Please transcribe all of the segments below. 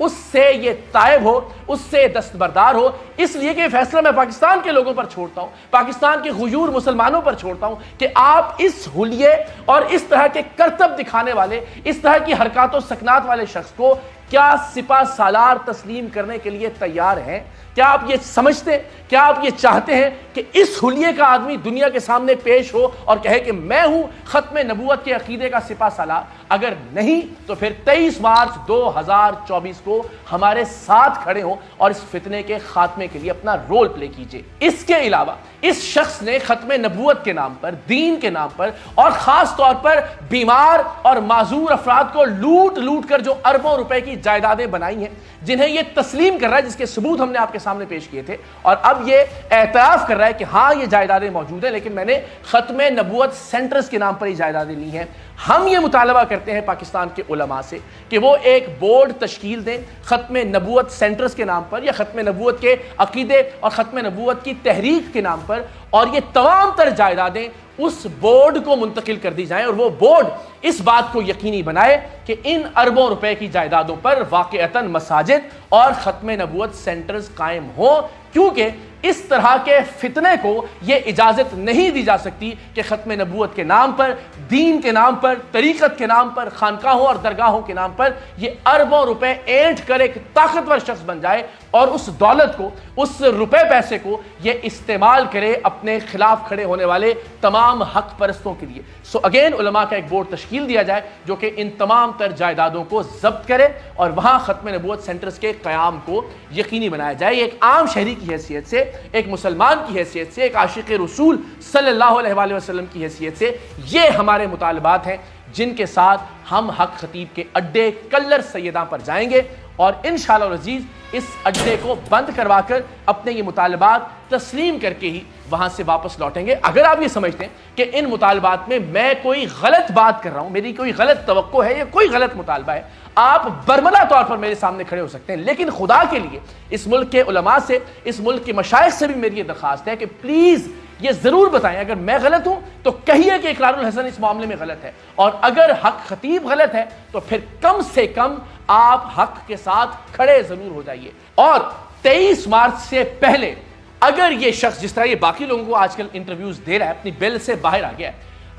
اس سے یہ تائب ہو، اس سے دستبردار ہو، اس لیے کہ یہ فیصلہ میں پاکستان کے لوگوں پر چھوڑتا ہوں، پاکستان کے غیور مسلمانوں پر چھوڑتا ہوں کہ آپ اس حلیے اور اس طرح کے کرتب دکھانے والے، اس طرح کی حرکات و سکنات والے شخص کو کیا سپہ سالار تسلیم کرنے کے لیے تیار ہیں؟ کیا آپ یہ سمجھتے ہیں، کیا آپ یہ چاہتے ہیں کہ اس حلیے کا آدمی دنیا کے سامنے پیش ہو اور کہے کہ میں ہوں ختم نبوت کے عقیدے کا سپہ سالار؟ اگر نہیں تو پھر 23 مارچ 2024 کو ہمارے ساتھ کھڑے ہوں اور اس فتنے کے خاتمے کے لیے اپنا رول پلے کیجئے۔ اس کے علاوہ اس شخص نے ختم نبوت کے نام پر، دین کے نام پر، اور خاص طور پر بیمار اور معذور افراد کو لوٹ لوٹ کر جو اربوں روپے کی جائیدادیں بنائی ہیں، جنہیں یہ تسلیم کر رہا ہے، جس کے ثبوت ہم نے آپ کے سامنے پیش کیے تھے، اور اب یہ اعتراف کر رہا ہے کہ ہاں یہ جائیدادیں موجود ہیں لیکن میں نے ختم نبوت سینٹرز کے نام پر یہ جائیدادیں لی ہیں۔ ہم یہ مطالبہ کرتے ہیں پاکستان کے علماء سے کہ وہ ایک بورڈ تشکیل دیں ختم نبوت سینٹرز کے نام پر، یا ختم نبوت کے عقیدے اور ختم نبوت کی تحریک کے نام پر، اور یہ تمام تر جائیدادیں اس بورڈ کو منتقل کر دی جائیں، اور وہ بورڈ اس بات کو یقینی بنائے کہ ان اربوں روپے کی جائیدادوں پر واقعتاً مساجد اور ختم نبوت سینٹرز قائم ہوں، کیونکہ اس طرح کے فتنے کو یہ اجازت نہیں دی جا سکتی کہ ختم نبوت کے نام پر، دین کے نام پر، طریقت کے نام پر، خانقاہوں اور درگاہوں کے نام پر یہ اربوں روپے اینٹھ کر ایک طاقتور شخص بن جائے اور اس دولت کو، اس روپے پیسے کو یہ استعمال کرے اپنے خلاف کھڑے ہونے والے تمام حق پرستوں کے لیے۔ سو اگین علماء کا ایک بورڈ تشکیل دیا جائے جو کہ ان تمام تر جائیدادوں کو ضبط کرے اور وہاں ختم نبوت سینٹرز کے قیام کو یقینی بنایا جائے۔ ایک عام شہری کی حیثیت سے، ایک مسلمان کی حیثیت سے، ایک عاشق رسول صلی اللہ علیہ وآلہ وسلم کی حیثیت سے یہ ہمارے مطالبات ہیں جن کے ساتھ ہم حق خطیب کے اڈے کلر سیداں پر جائیں گے، اور انشاءاللہ العزیز اس اڈے کو بند کروا کر اپنے یہ مطالبات تسلیم کر کے ہی وہاں سے واپس لوٹیں گے۔ اگر آپ یہ سمجھتے ہیں کہ ان مطالبات میں میں کوئی غلط بات کر رہا ہوں، میری کوئی غلط توقع ہے یا کوئی غلط مطالبہ ہے، آپ برملا طور پر میرے سامنے کھڑے ہو سکتے ہیں، لیکن خدا کے لیے اس ملک کے علماء سے، اس ملک کے مشائخ سے بھی میری یہ درخواست ہے کہ پلیز یہ ضرور بتائیں، اگر میں غلط ہوں تو کہیے کہ اقرار الحسن اس معاملے میں غلط ہے، اور اگر حق خطیب غلط ہے تو پھر کم سے کم آپ حق کے ساتھ کھڑے ضرور ہو جائیے۔ اور 23 مارچ سے پہلے اگر یہ شخص جس طرح یہ باقی لوگوں کو آج کل انٹرویوز دے رہا ہے، اپنی بل سے باہر آ گیا ہے،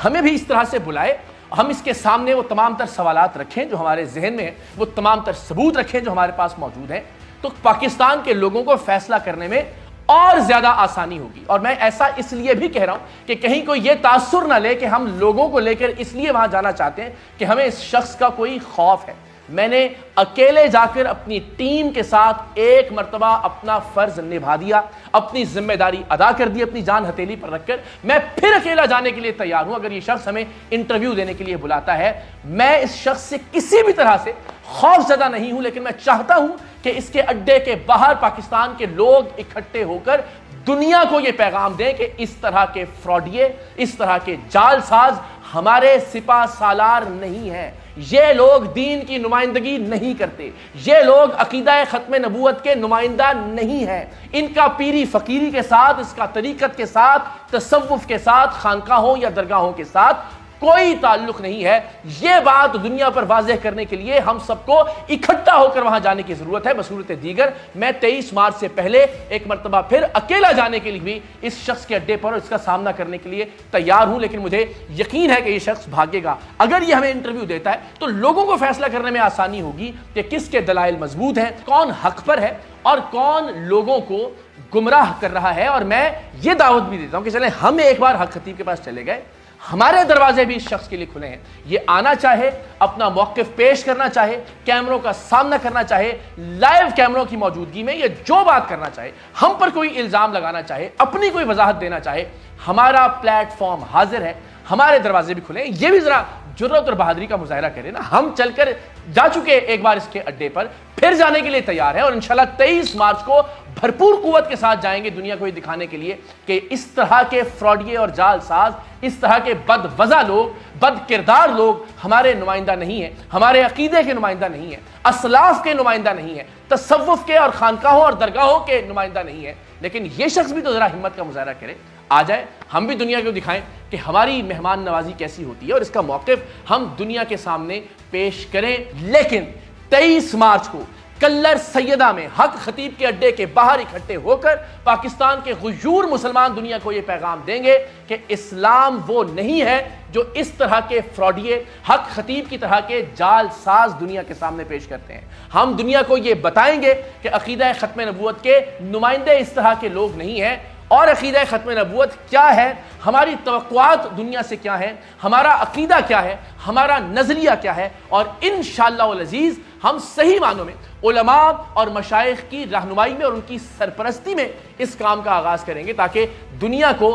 ہمیں بھی اس طرح سے بلائے، ہم اس کے سامنے وہ تمام تر سوالات رکھیں جو ہمارے ذہن میں ہیں، وہ تمام تر ثبوت رکھیں جو ہمارے پاس موجود ہیں، تو پاکستان کے لوگوں کو فیصلہ کرنے میں اور زیادہ آسانی ہوگی۔ اور میں ایسا اس لیے بھی کہہ رہا ہوں کہ کہیں کوئی یہ تاثر نہ لے کہ ہم لوگوں کو لے کر اس لیے وہاں جانا چاہتے ہیں کہ ہمیں اس شخص کا کوئی خوف ہے۔ میں نے اکیلے جا کر اپنی ٹیم کے ساتھ ایک مرتبہ اپنا فرض نبھا دیا، اپنی ذمہ داری ادا کر دی، اپنی جان ہتھیلی پر رکھ کر میں پھر اکیلا جانے کے لیے تیار ہوں۔ اگر یہ شخص ہمیں انٹرویو دینے کے لیے بلاتا ہے، میں اس شخص سے کسی بھی طرح سے خوف زدہ نہیں ہوں، لیکن میں چاہتا ہوں کہ اس کے اڈے کے باہر پاکستان کے لوگ اکٹھے ہو کر دنیا کو یہ پیغام دیں کہ اس طرح کے فراڈیے، اس طرح کے جال ساز ہمارے سپہ سالار نہیں ہیں، یہ لوگ دین کی نمائندگی نہیں کرتے، یہ لوگ عقیدہ ختم نبوت کے نمائندہ نہیں ہیں، ان کا پیری فقیری کے ساتھ، اس کا طریقت کے ساتھ، تصوف کے ساتھ، خانقاہوں یا درگاہوں کے ساتھ کوئی تعلق نہیں ہے۔ یہ بات دنیا پر واضح کرنے کے لیے ہم سب کو اکٹھا ہو کر وہاں جانے کی ضرورت ہے۔ بصورت دیگر میں 23 مارچ سے پہلے ایک مرتبہ پھر اکیلا جانے کے لیے بھی اس شخص کے اڈے پر اس کا سامنا کرنے کے لیے تیار ہوں، لیکن مجھے یقین ہے کہ یہ شخص بھاگے گا۔ اگر یہ ہمیں انٹرویو دیتا ہے تو لوگوں کو فیصلہ کرنے میں آسانی ہوگی کہ کس کے دلائل مضبوط ہیں، کون حق پر ہے اور کون لوگوں کو گمراہ کر رہا ہے۔ اور میں یہ دعوت بھی دیتا ہوں کہ چلیں ہم ایک بار حق خطیب کے پاس چلے گئے، ہمارے دروازے بھی اس شخص کے لیے کھلے ہیں، یہ آنا چاہے، اپنا موقف پیش کرنا چاہے، کیمروں کا سامنا کرنا چاہے، لائیو کیمروں کی موجودگی میں یہ جو بات کرنا چاہے، ہم پر کوئی الزام لگانا چاہے، اپنی کوئی وضاحت دینا چاہے، ہمارا پلیٹ فارم حاضر ہے، ہمارے دروازے بھی کھلے ہیں۔ یہ بھی ذرا جرأت اور بہادری کا مظاہرہ کرے نا، ہم چل کر جا چکے ایک بار اس کے اڈے پر، پھر جانے کے لیے تیار ہے، اور انشاءاللہ 23 مارچ کو بھرپور قوت کے ساتھ جائیں گے دنیا کو یہ دکھانے کے لیے کہ اس طرح کے فراڈیے اور جال ساز، اس طرح کے بد وضع لوگ، بد کردار لوگ ہمارے نمائندہ نہیں ہیں، ہمارے عقیدے کے نمائندہ نہیں ہیں، اسلاف کے نمائندہ نہیں ہیں، تصوف کے اور خانقاہوں اور درگاہوں کے نمائندہ نہیں ہیں۔ لیکن یہ شخص بھی تو ذرا ہمت کا مظاہرہ کرے، آ جائے، ہم بھی دنیا کو دکھائیں کہ ہماری مہمان نوازی کیسی ہوتی ہے اور اس کا موقف ہم دنیا کے سامنے پیش کریں۔ لیکن 23 مارچ کو کلر سیدہ میں حق خطیب کے اڈے کے باہر اکٹھے ہو کر پاکستان کے غیور مسلمان دنیا کو یہ پیغام دیں گے کہ اسلام وہ نہیں ہے جو اس طرح کے فراڈیے حق خطیب کی طرح کے جال ساز دنیا کے سامنے پیش کرتے ہیں۔ ہم دنیا کو یہ بتائیں گے کہ عقیدہ ختم نبوت کے نمائندے اس طرح کے لوگ نہیں ہیں، اور عقیدہ ختم نبوت کیا ہے، ہماری توقعات دنیا سے کیا ہے، ہمارا عقیدہ کیا ہے، ہمارا نظریہ کیا ہے، اور انشاءاللہ العزیز ہم صحیح معنوں میں علماء اور مشائخ کی رہنمائی میں اور ان کی سرپرستی میں اس کام کا آغاز کریں گے تاکہ دنیا کو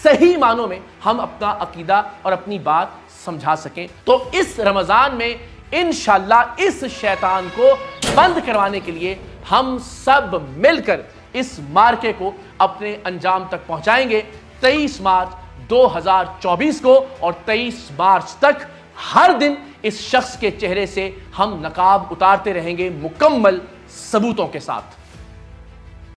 صحیح معنوں میں ہم اپنا عقیدہ اور اپنی بات سمجھا سکیں۔ تو اس رمضان میں انشاءاللہ اس شیطان کو بند کروانے کے لیے ہم سب مل کر اس مارکے کو اپنے انجام تک پہنچائیں گے۔ 23 مارچ 2024 کو اور 23 مارچ تک ہر دن اس شخص کے چہرے سے ہم نقاب اتارتے رہیں گے مکمل ثبوتوں کے ساتھ۔